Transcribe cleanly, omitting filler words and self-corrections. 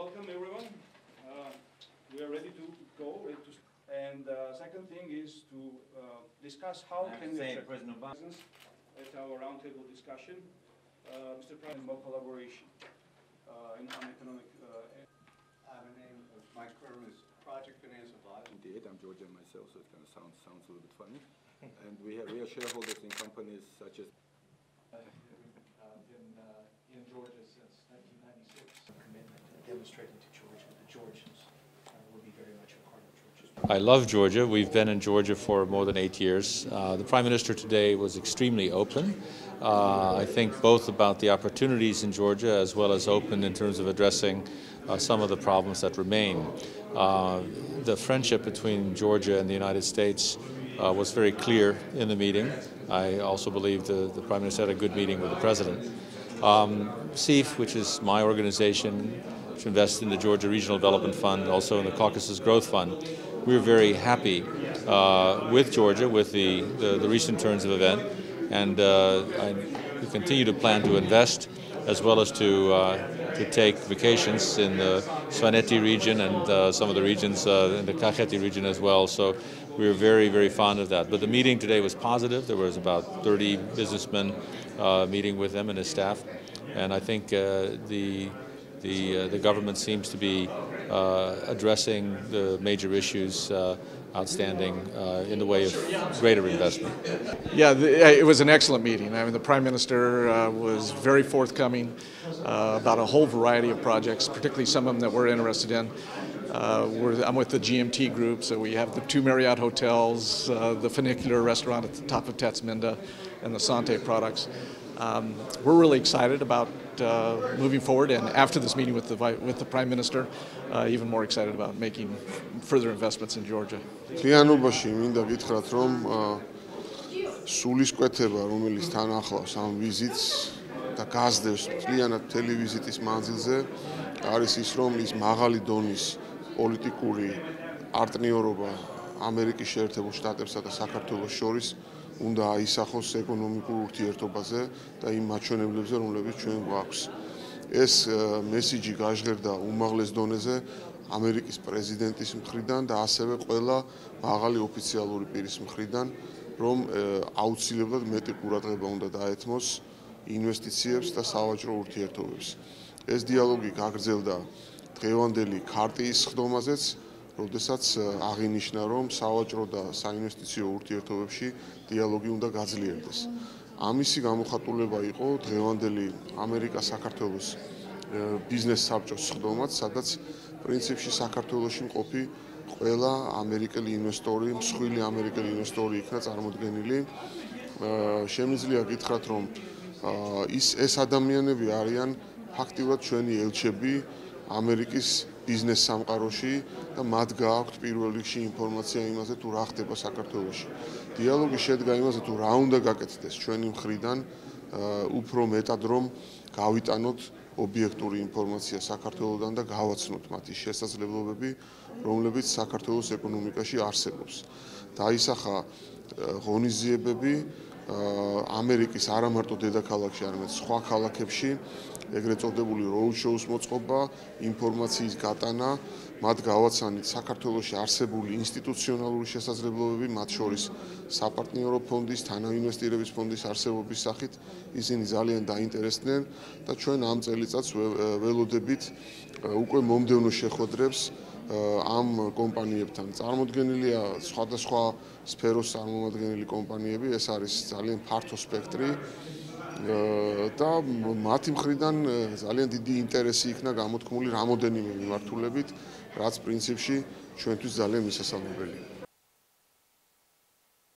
welcome everyone. We are ready to go. And second thing is to discuss how can we attract President Obama at our roundtable discussion. Mr. President, more collaboration on economic. My firm is Project Finance Advisor. Indeed, I'm Georgian myself, so it kind of sounds a little bit funny. And we are shareholders in companies such as. Been in Georgia since 1996. Commitment to demonstrating to Georgia that the Georgians will be very much a part of Georgia. I love Georgia. We've been in Georgia for more than 8 years. The Prime Minister today was extremely open. I think both about the opportunities in Georgia as well as open in terms of addressing some of the problems that remain. The friendship between Georgia and the United States was very clear in the meeting. I also believe the Prime Minister had a good meeting with the President. CEEF, which is my organization, which invests in the Georgia Regional Development Fund, also in the Caucasus Growth Fund, we're very happy with Georgia, with the recent turns of event, and we continue to plan to invest as well as to take vacations in the Svaneti region and some of the regions in the Kakheti region as well. So we were very, very fond of that. But the meeting today was positive. There was about 30 businessmen meeting with him and his staff, and I think the government seems to be addressing the major issues outstanding in the way of greater investment. Yeah, it was an excellent meeting. I mean, the Prime Minister was very forthcoming about a whole variety of projects, particularly some of them that we're interested in. I'm with the GMT group, so we have the 2 Marriott hotels, the funicular restaurant at the top of Tatsminda, and the Sante products. We're really excited about moving forward, and after this meeting with the Prime Minister, even more excited about making further investments in Georgia. Თლიანობაში მინდა გითხრათ, რომ სულისკვეთება, რომელიც თან ახლავს ამ ვიზიტს და გაზრდებს თლიანად მთელი ვიზიტის მანძილზე, არის ის, რომ ის მაღალი დონის პოლიტიკური პარტნიორობა ამერიკის შეერთებულ შტატებსა და საქართველოს შორის უნდა აისახოს ეკონომიკურ ურთიერთობაზე და იმ მაჩვენებლებზე, რომლებიც ჩვენ გვაქვს. ეს მესიჯი გაჟღერდა უმაღლეს დონეზე ამერიკის პრეზიდენტის მხრიდან და ასევე ყველა მაღალი ოფიციალური პირის მხრიდან, რომ აუცილებლად მეტი ყურადღება უნდა დაეთმოს ინვესტიციებს და სავაჭრო ურთიერთობებს. ეს დიალოგი გაგრძელდა დღევანდელი ქარტიის სხდომაზეც, როდესაც აღინიშნა, რომ სავაჭრო და საინვესტიციო ურთიერთობებში დიალოგი უნდა გაძლიერდეს. ამისი გამოხატულება იყო დღევანდელი ამერიკა-საქართველოს ბიზნეს საბჭოს სხდომაც, სადაც პრინციპში საქართველოში მყოფი ყველა ამერიკელი ინვესტორი, მსხვილი ამერიკელი ინვესტორი იქნა წარმოდგენილი. შემიძლია გითხრათ, რომ ეს ადამიანები არიან ფაქტიურად ჩვენი ელჩები ამერიკის ბიზნეს სამყაროში და მათ გააქვთ პირველ რიგში ინფორმაცია იმაზე, თუ რა ხდება საქართველოში. დიალოგი შედგა იმაზე, თუ რა უნდა გაკეთდეს ჩვენი მხრიდან, უფრო მეტად რომ გავიტანოთ ობიექტური ინფორმაცია საქართველოდან და გავაცნოთ მათი შესაძლებლობები, რომლებიც საქართველოს ეკონომიკაში არსებობს. დაისახა ღონისძიებები ამერიკის არა მარტო დედაქალაქში, არამედ სხვა ქალაქებში, ეგრეთ წოდებული roadshows მოწყობა, ინფორმაციის გატანა, მათ გავაცანით საქართველოში არსებული ინსტიტუციონალური შესაძლებლობები, მათ შორის საპარტნიორო ფონდის, თანაინვესტირების ფონდის არსებობის სახით, ისინი ძალიან დაინტერესდნენ და ჩვენ ამ წელიწადს ველოდებით უკვე მომდევნო შეხვედრებს ამ კომპანიებთან. წარმოდგენილია სხვადასხვა სფეროს წარმომადგენელი კომპანიები, ეს არის ძალიან ფართო სპექტრი და მათი მხრიდან ძალიან დიდი ინტერესი იქნა გამოთქმული რამოდენიმე მიმართულებით, რაც პრინციპში ჩვენთვის ძალიან მისასალმებელია.